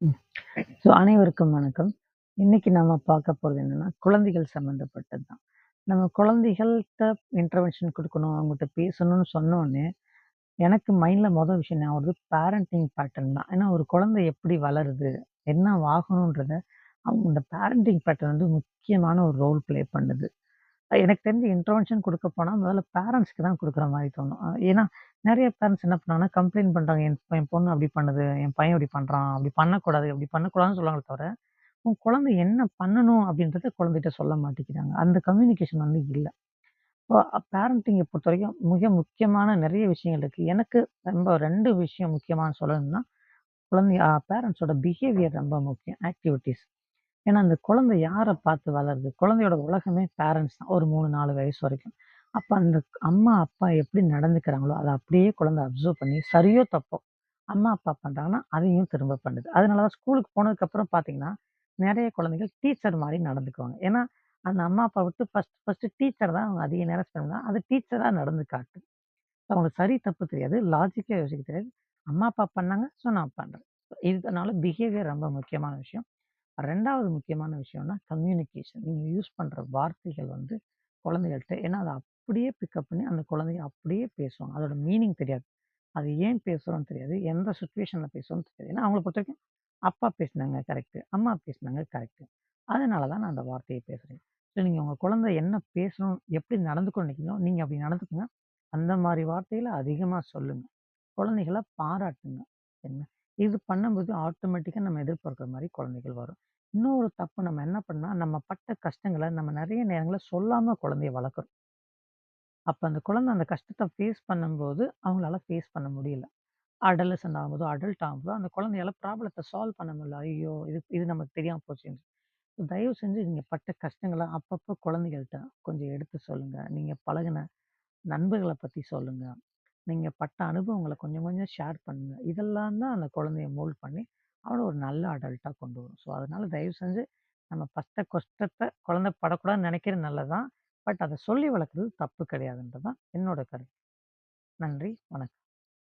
ம். அனைவருக்கும் வணக்கம். இன்னைக்கு நம்ம பார்க்க போறது என்னன்னா, குழந்தைகள் சம்மந்தப்பட்டது தான். நம்ம குழந்தைகள்ட்ட இன்டர்வென்ஷன் குடுக்கணும், அவங்கட்ட பேசணும்னு சொன்னோனே, எனக்கு மைண்ட்ல விஷயம் ஞாபகம் வருது பேரண்டிங் பேட்டர்ன் தான். ஏன்னா, ஒரு குழந்தை எப்படி வளருது? என்ன ஆகணுன்றத, அவங்க இந்த பேரண்டிங் பேட்டர்ன் முக்கியமான ஒரு ரோல் ப்ளே பண்ணுது. எனக்கு தெரிஞ்சு இன்டர்வென்ஷன் குடுக்க போனா, முதல்ல பேரண்ட்ஸ்க்கு தான் குடுக்குற மாரி தோணும். ஏன்னா, நெறைய பேரண்ட்ஸ் என்ன பண்ணாங்கன்னா, கம்ப்ளைண்ட் பண்றாங்க. என் பொண்ணு அப்படி பண்ணுது, என் பையன் இப்படி பண்றான், அப்படி பண்ணக்கூடாது, இப்படி பண்ணக்கூடாதுன்னு சொல்றாங்களே தவிர, உன் குழந்தை என்ன பண்ணணும் அப்படின்றத குழந்தைட்ட சொல்ல மாட்டேங்கிறாங்க. அந்த கம்யூனிகேஷன் இல்ல. இப்போ பேரண்டிங்க பொறுத்தவரைக்கும் மிக முக்கியமான நெறைய விஷயங்கள் இருக்கு. எனக்கு ரொம்ப 2 விஷயம் முக்கியமா சொல்லணும்னா, குழந்தை பேரண்ட்ஸோட பிஹேவியர் ரொம்ப முக்கியம். ஆக்டிவிட்டீஸ். ஏன்னா, அந்த குழந்தை யார பார்த்து வளருது? குழந்தையோட உலகமே பேரண்ட்ஸ் தான். ஒரு 3, 4 வயசு வரைக்கும். அப்ப அந்த அம்மா, அப்பா எப்படி நடந்துக்கிறாங்களோ, அத அப்படியே குழந்தை அப்சர்வ் பண்ணி, சரியோ! தப்போ! அம்மா, அப்பா பண்றாங்கன்னா, அதையும் திரும்ப பண்ணுது. அதனால தான் ஸ்கூலுக்கு போனதுக்கப்புறம் பார்த்தீங்கன்னா, நெறைய குழந்தைகள் டீச்சர் மாரி நடந்துக்குவாங்க. ஏன்னா, அந்த அம்மா, அப்பா விட்டு ஃபர்ஸ்ட்டு டீச்சர் தான் அவங்க அதிக நேரம் ஸ்பெண்ட் பண்ணா, அது டீச்சரா நடந்து காட்டுது. அவங்களுக்கு சரி, தப்பு தெரியாது. லாஜிக்கா யோசிக்க தெரியாது. அம்மா, அப்பா பண்ணாங்க, ஸோ நான் பண்றேன். இதனால பிஹேவியர் ரொம்ப முக்கியமான விஷயம். 2வது முக்கியமான விஷயம்னா கம்யூனிகேஷன். நீங்க யூஸ் பண்ற வார்த்தைகள் குழந்தைகள்ட்ட ஏன்னா, அத அப்படியே பிக்கப் பண்ணி அந்த குழந்தைங்க அப்படியே பேசுவாங்க. அதோட மீனிங் தெரியாது. அது ஏன் பேசுறோம்னு தெரியாது. எந்த சிச்சுவேஷன்ல பேசுறோம்னு தெரியாது. ஏன்னா, அவங்கள பொறுத்தவரைக்கும் அப்பா பேசினாங்க கரெக்ட்டு. அம்மா பேசினாங்க கரெக்ட்டு. அதனால தான் நான் அந்த வார்த்தைய பேசுறேன். ஸோ நீங்க உங்க குழந்தை என்ன பேசணும், எப்படி நடந்துக்கணும்னு நினைக்கிறீங்களோ, நீங்க அப்படி நடந்துக்குங்க. அந்த மாரி வார்த்தைகள அதிகமா சொல்லுங்க. குழந்தைகள பாராட்டுங்க. என்ன இது பண்ணும்போது ஆட்டோமேட்டிக்கா நம்ம எதிர்பார்க்கிற மாரி குழந்தைகள் வரும். இன்னொரு தப்பு நம்ம என்ன பண்ணா, நம்ம பட்ட கஷ்டங்கள நம்ம நெறைய நேரங்கள்ல சொல்லாம குழந்தைய வளர்க்குறோம். அப்ப அந்த குழந்தை அந்த கஷ்டத்த ஃபேஸ் பண்ணும்போது, அவங்களால ஃபேஸ் பண்ண முடியல. அடாலசென்ட் ஆகும்போதோ, அடல்ட் ஆகும்போதோ, அந்த குழந்தையால ப்ராப்ளத்த சால்வ் பண்ண முடியல. ஐயோ! இது இது நமக்கு தெரியாம போச்சேன்னு. தயவு செஞ்சு நீங்க பட்ட கஷ்டங்கள அப்பப்போ குழந்தைகள்ட்ட கொஞ்சம் எடுத்து சொல்லுங்க. நீங்க பழகுன நண்பர்கள பத்தி சொல்லுங்க. நீங்க பட்ட அனுபவங்கள கொஞ்சம் கொஞ்சம் ஷேர் பண்ணுங்க. இதெல்லாம் தான் அந்த குழந்தைய மோல்ட் பண்ணி, அவன ஒரு நல்ல அடல்ட்டா கொண்டு வரும். அதனால தயவு செஞ்சு நம்ம பட்ட கஷ்டத்த குழந்தை படக்கூடாதுன்னு நெனைக்கிறது நல்லது தான். பட் அத சொல்லி வளர்க்கிறது தப்பு கிடையாதுன்றது தான் என்னோட கருத்து. நன்றி, வணக்கம்.